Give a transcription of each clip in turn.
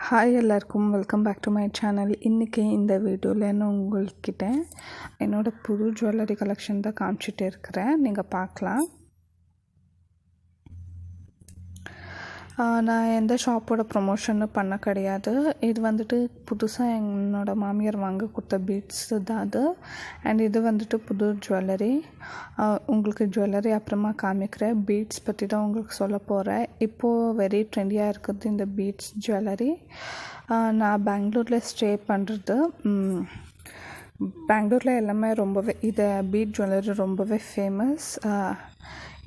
Hi எல்லாருக்கும் welcome back to my channel. இன்றைக்கி இந்த வீடியோவில் நான் உங்கள்கிட்ட என்னோடய புது ஜுவல்லரி கலெக்ஷன் தான் காமிச்சிட்டு இருக்கிறேன். நீங்கள் பார்க்கலாம். நான் எந்த ஷாப்போட ப்ரொமோஷனும் பண்ண கிடையாது. இது வந்துட்டு புதுசாக என்னோடய மாமியார் வாங்க கொடுத்த பீட்ஸு தான் அது. அண்ட் இது வந்துட்டு புது ஜுவல்லரி. உங்களுக்கு ஜுவல்லரி அப்புறமா காமிக்கிறேன். பீட்ஸ் பற்றி தான் உங்களுக்கு சொல்ல போகிறேன். இப்போது வெரி ட்ரெண்டியாக இருக்குது இந்த பீட்ஸ் ஜுவல்லரி. நான் பெங்களூரில் ஸ்டே பண்ணுறது. பெங்களூரில் எல்லாமே ரொம்பவே இதை பீட் ஜுவல்லரி ரொம்பவே ஃபேமஸ்.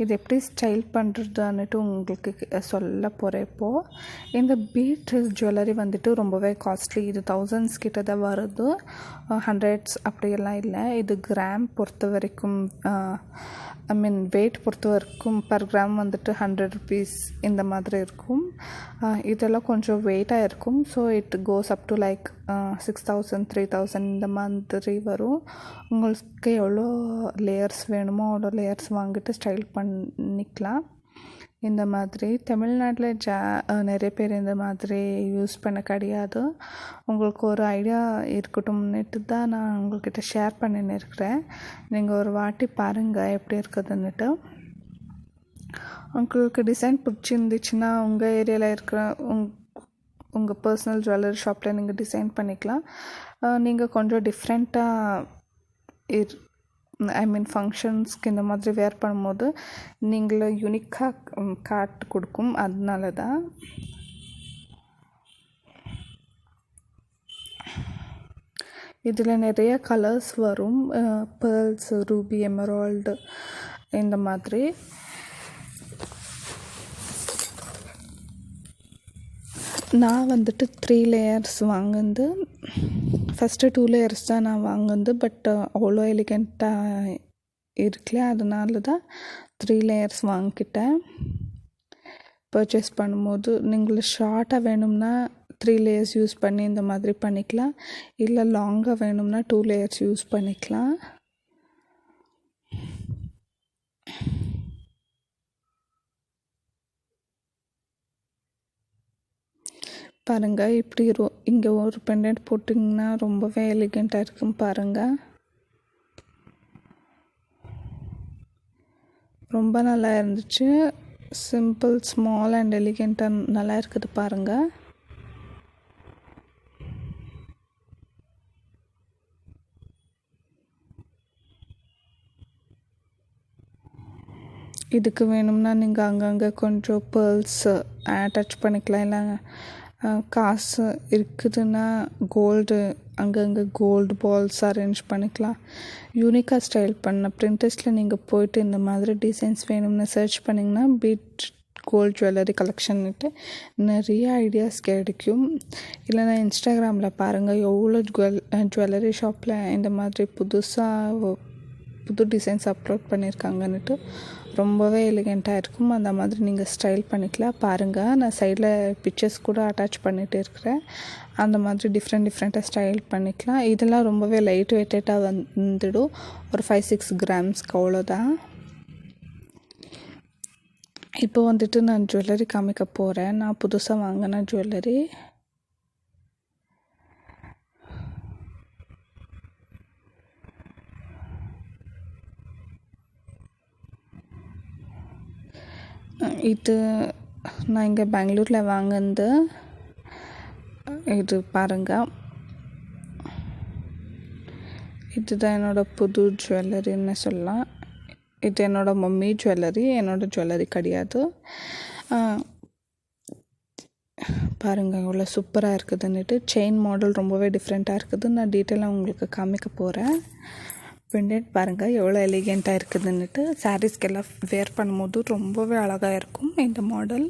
இது எப்படி ஸ்டைல் பண்ணுறதுன்னுட்டு உங்களுக்கு சொல்ல போகிறேன். இப்போது இந்த பீட் ஜுவல்லரி வந்துட்டு ரொம்பவே காஸ்ட்லி. இது 1000s கிட்ட தான் வருது, 100s அப்படியெல்லாம் இல்லை. இது கிராம் பொறுத்த வரைக்கும் வெயிட் பொறுத்த வரைக்கும் பர் கிராம் வந்துட்டு 100 rupees இந்த மாதிரி இருக்கும். இதெல்லாம் கொஞ்சம் வெயிட்டாக இருக்கும். So it goes up to like 6000 3000 இந்த மாதிரி வரும். உங்களுக்கு எவ்வளோ லேயர்ஸ் வேணுமோ அவ்வளோ லேயர்ஸ் வாங்கிட்டு ஸ்டைல் பண்ணிக்கலாம். இந்த மாதிரி தமிழ்நாட்டில் நிறைய பேர் இந்த மாதிரி யூஸ் பண்ண கிடையாது. உங்களுக்கு ஒரு ஐடியா இருக்கட்டும்னுட்டு தான் நான் உங்கள்கிட்ட ஷேர் பண்ணின்னு இருக்கிறேன். நீங்கள் ஒரு வாட்டி பாருங்கள் எப்படி இருக்குதுன்னுட்டு. உங்களுக்கு டிசைன் பிடிச்சிருந்துச்சுன்னா உங்கள் ஏரியாவில் இருக்கிற உங்கள் பர்சனல் ஜுவல்லரி ஷாப்பில் நீங்கள் டிசைன் பண்ணிக்கலாம். நீங்கள் கொஞ்சம் டிஃப்ரெண்ட்டாக ஃபங்க்ஷன்ஸ்க்கு இந்த மாதிரி வேர் பண்ணும்போது நீங்கள யூனிக்காக காட்டு கொடுக்கும். அதனால தான் இதில் நிறைய கலர்ஸ் வரும். பேர்ல்ஸ், ரூபி, எமரால்டு இந்த மாதிரி. நான் வந்துட்டு 3 லேயர்ஸ் வாங்குந்து. ஃபஸ்ட்டு 2 லேயர்ஸ் தான் நான் வாங்குந்து. பட் அவ்வளோ எலிகெண்ட்டாக இருக்கல, அதனால தான் 3 லேயர்ஸ் வாங்கிக்கிட்டேன். பர்ச்சேஸ் பண்ணும்போது நீங்கள் ஷார்ட்டாக வேணும்னா 3 லேயர்ஸ் யூஸ் பண்ணி இந்த மாதிரி பண்ணிக்கலாம். இல்லை லாங்காக வேணும்னா 2 லேயர்ஸ் யூஸ் பண்ணிக்கலாம். பாருங்கள், இப்படி இங்கே ஒரு பெண்டன்ட் போட்டிங்கன்னா ரொம்பவே எலிகெண்ட்டாக இருக்கும். பாருங்கள், ரொம்ப நல்லா இருந்துச்சு. சிம்பிள், ஸ்மால் அண்ட் எலிகெண்ட்டாக நல்லா இருக்குது. பாருங்கள், இதுக்கு வேணும்னா நீங்கள் அங்கங்கே கொஞ்சம் பேர்ல்ஸ் அட்டாச் பண்ணிக்கலாம். இல்லை காசு இருக்குதுன்னா கோல்டு அங்கங்கே கோல்டு பால்ஸ் அரேஞ்ச் பண்ணிக்கலாம். யூனிக்காக ஸ்டைல் பண்ண பிரிண்டர்ஸில் நீங்கள் போய்ட்டு இந்த மாதிரி டிசைன்ஸ் வேணும்னு சர்ச் பண்ணிங்கன்னா பீட் கோல்டு ஜுவல்லரி கலெக்ஷன்னுட்டு நிறைய ஐடியாஸ் கிடைக்கும். இல்லைனா இன்ஸ்டாகிராமில் பாருங்கள், எவ்வளோ ஜுவல்லரி ஷாப்பில் இந்த மாதிரி புது டிசைன்ஸ் அப்லோட் பண்ணியிருக்காங்கன்னுட்டு ரொம்பவே எலிகெண்ட்டாக இருக்கும். அந்த மாதிரி நீங்கள் ஸ்டைல் பண்ணிக்கலாம். பாருங்கள், நான் சைடில் பிக்சர்ஸ் கூட அட்டாச் பண்ணிகிட்டு இருக்கிறேன். அந்த மாதிரி டிஃப்ரெண்ட்டாக ஸ்டைல் பண்ணிக்கலாம். இதெல்லாம் ரொம்பவே லைட் வெயிட்டடாக வந்துடும். ஒரு 5-6 கிராம்ஸ்க்கு அவ்வளோதான். இப்போ வந்துட்டு நான் ஜுவல்லரி காமிக்க போகிறேன். நான் புதுசாக வாங்கின ஜுவல்லரி. இது நான் இங்கே பெங்களூரில் வாங்கினது. இது பாருங்கள், இதுதான் என்னோடய புது ஜுவல்லரின்னு சொல்லலாம். இது என்னோடய மம்மி ஜுவல்லரி, என்னோடய ஜுவல்லரி கிடையாது. பாருங்கள் எவ்வளோ சூப்பராக இருக்குதுன்னுட்டு. செயின் மாடல் ரொம்பவே டிஃப்ரெண்ட்டாக இருக்குது. நான் டீட்டெயிலாக உங்களுக்கு காமிக்க போகிறேன். பெண்டன்ட் பாருங்கள் எவ்வளோ எலிகெண்ட்டாக இருக்குதுன்னுட்டு. சாரீஸ்க்கெல்லாம் வேர் பண்ணும்போது ரொம்பவே அழகாக இருக்கும் இந்த மாடல்.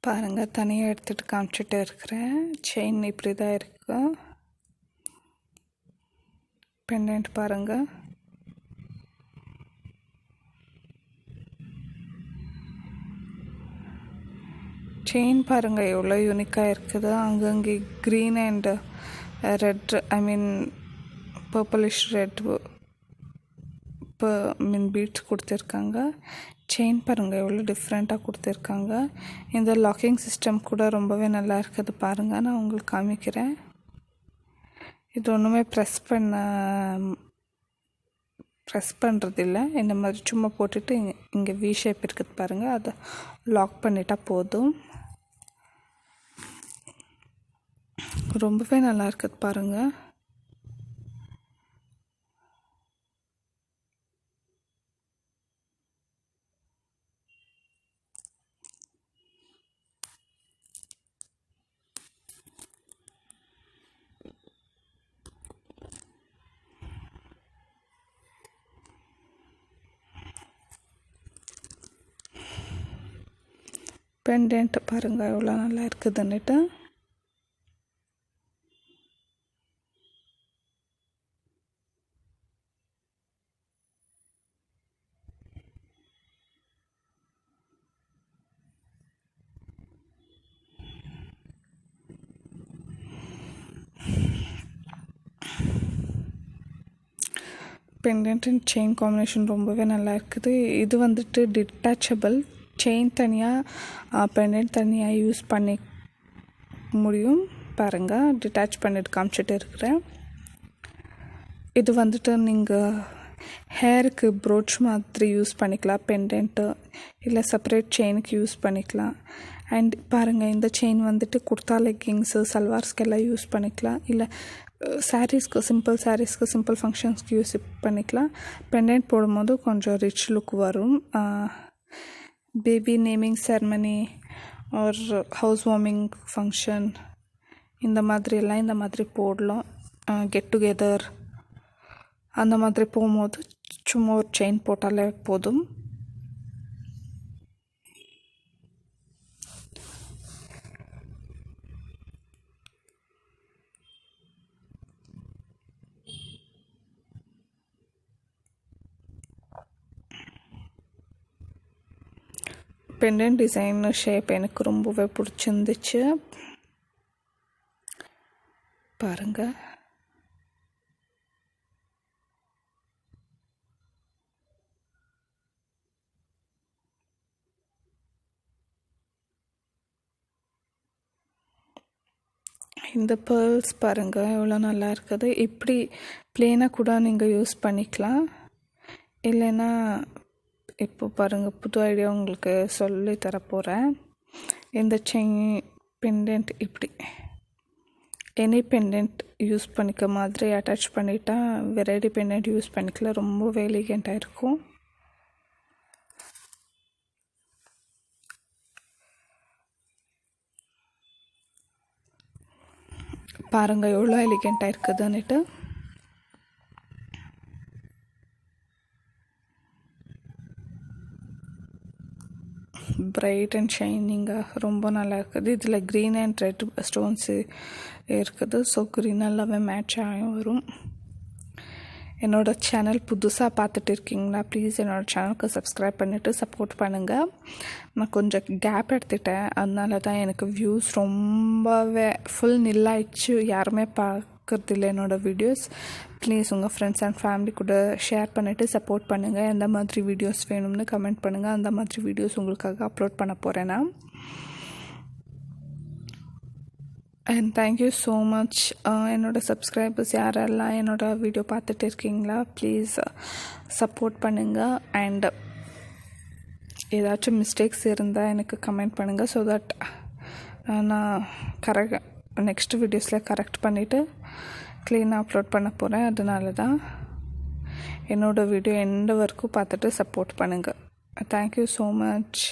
பாருங்கள், தனியாக எடுத்துகிட்டு காமிச்சிட்டு இருக்கிறேன். செயின் இப்படி தான் இருக்குது. பெண்டன்ட் பாருங்கள். செயின் பாருங்கள் எவ்வளோ யூனிக்காக இருக்குது. அங்கங்கே green and red, I mean purplish red beads கொடுத்துருக்காங்க. செயின் பாருங்கள் எவ்வளோ டிஃப்ரெண்ட்டாக கொடுத்துருக்காங்க. இந்த லாக்கிங் சிஸ்டம் கூட ரொம்பவே நல்லா இருக்குது பாருங்கள். நான் உங்களுக்கு காமிக்கிறேன். இது ஒன்றுமே ப்ரெஸ் பண்ணுறது இல்லை. இந்த மாதிரி சும்மா போட்டுட்டு இங்கே வி ஷேப் இருக்குது பாருங்கள், அதை லாக் பண்ணிட்டா போதும். ரொம்பவே நல்லா இருக்குது பாருங்கள். பெண்டன்ட் பாருங்கள் எவ்வளோ நல்லா இருக்குதுன்னுட்டு. பெண்டன்ட் அண்ட் செயின் காம்பினேஷன் ரொம்பவே நல்லா இருக்குது. இது வந்துட்டு டிட்டாச்சபிள். செயின் தனியாக பெண்டன்ட் தனியாக யூஸ் பண்ணி முடியும் பாருங்கள். டிட்டாச் பண்ணிட்டு காமிச்சிட்டு இருக்கிறேன். இது வந்துட்டு நீங்கள் ஹேருக்கு ப்ரோச் மாதிரி யூஸ் பண்ணிக்கலாம். பெண்டன்ட்டு இல்லை செப்பரேட் செயினுக்கு யூஸ் பண்ணிக்கலாம். அண்ட் பாருங்கள், இந்த செயின் வந்துட்டு குர்தா, லெக்கிங்ஸு, சல்வார்ஸ்க்கெல்லாம் யூஸ் பண்ணிக்கலாம். இல்லை சாரீஸ்க்கு, சிம்பிள் ஃபங்க்ஷன்ஸ்க்கு யூஸ் பண்ணிக்கலாம். பெண்டன்ட் போடும்போது கொஞ்சம் ரிச் லுக் வரும். Baby naming ceremony or house warming function இந்த மாதிரி போடலாம். கெட் டுகெதர் அந்த மாதிரி போகும்போது சும்மா ஒரு செயின் போட்டாலே போதும். பெண்டன்ட் டிசைன் ஷேப் எனக்கு ரொம்பவே பிடிச்சிருந்துச்சு பாருங்கள். இந்த பேர்ல்ஸ் பாருங்கள் எவ்வளோ நல்லா இருக்குது. இப்படி ப்ளெயினாக கூட நீங்கள் யூஸ் பண்ணிக்கலாம். இல்லைன்னா இப்போ பாருங்கள், புது ஐடியா உங்களுக்கு சொல்லி தரப்போகிறேன். இந்த செயின் பெண்டன்ட் இப்படி எனி பெண்டன்ட் யூஸ் பண்ணிக்க மாதிரி அட்டாச் பண்ணிட்டா வெரைட்டி பெண்டன்ட் யூஸ் பண்ணிக்கலாம். ரொம்ப எலிகெண்ட்டாக இருக்கும் பாருங்கள் எவ்வளோ எலிகெண்ட்டாக இருக்குதுன்னுட்டு. பிரைட் அண்ட் ஷைனிங்காக ரொம்ப நல்லா இருக்குது. இதில் க்ரீன் அண்ட் ரெட் ஸ்டோன்ஸு இருக்குது. ஸோ க்ரீன் நல்லாவே மேட்ச் ஆகி வரும். என்னோடய சேனல் புதுசாக பார்த்துட்டு இருக்கீங்களா, ப்ளீஸ் என்னோடய சேனலுக்கு சப்ஸ்கிரைப் பண்ணிவிட்டு சப்போர்ட் பண்ணுங்கள். நான் கொஞ்சம் கேப் எடுத்துட்டேன், அதனால தான் எனக்கு வியூஸ் ரொம்பவே ஃபுல் நில்லாயிடுச்சு. யாருமே பார்க்குறதில்ல என்னோடய வீடியோஸ். ப்ளீஸ் உங்கள் ஃப்ரெண்ட்ஸ் அண்ட் ஃபேமிலி கூட ஷேர் பண்ணிவிட்டு சப்போர்ட் பண்ணுங்கள். எந்த மாதிரி வீடியோஸ் வேணும்னு கமெண்ட் பண்ணுங்கள். அந்த மாதிரி வீடியோஸ் உங்களுக்காக அப்லோட் பண்ண போகிறேன் நான். And thank you so much. என்னோடய சப்ஸ்கிரைபர்ஸ் யாரெல்லாம் என்னோடய வீடியோ பார்த்துட்டு இருக்கீங்களா, ப்ளீஸ் சப்போர்ட் பண்ணுங்கள். அண்ட் ஏதாச்சும் மிஸ்டேக்ஸ் இருந்தால் எனக்கு கமெண்ட் பண்ணுங்கள். ஸோ தட் நான் நெக்ஸ்ட் வீடியோஸில் கரெக்ட் பண்ணிவிட்டு க்ளீனாக அப்லோட் பண்ண போகிறேன். அதனால தான் என்னோடய வீடியோ எந்த வரைக்கும் பார்த்துட்டு சப்போர்ட் பண்ணுங்கள். Thank you so much.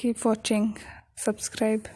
கீப் வாட்சிங். சப்ஸ்கிரைப்.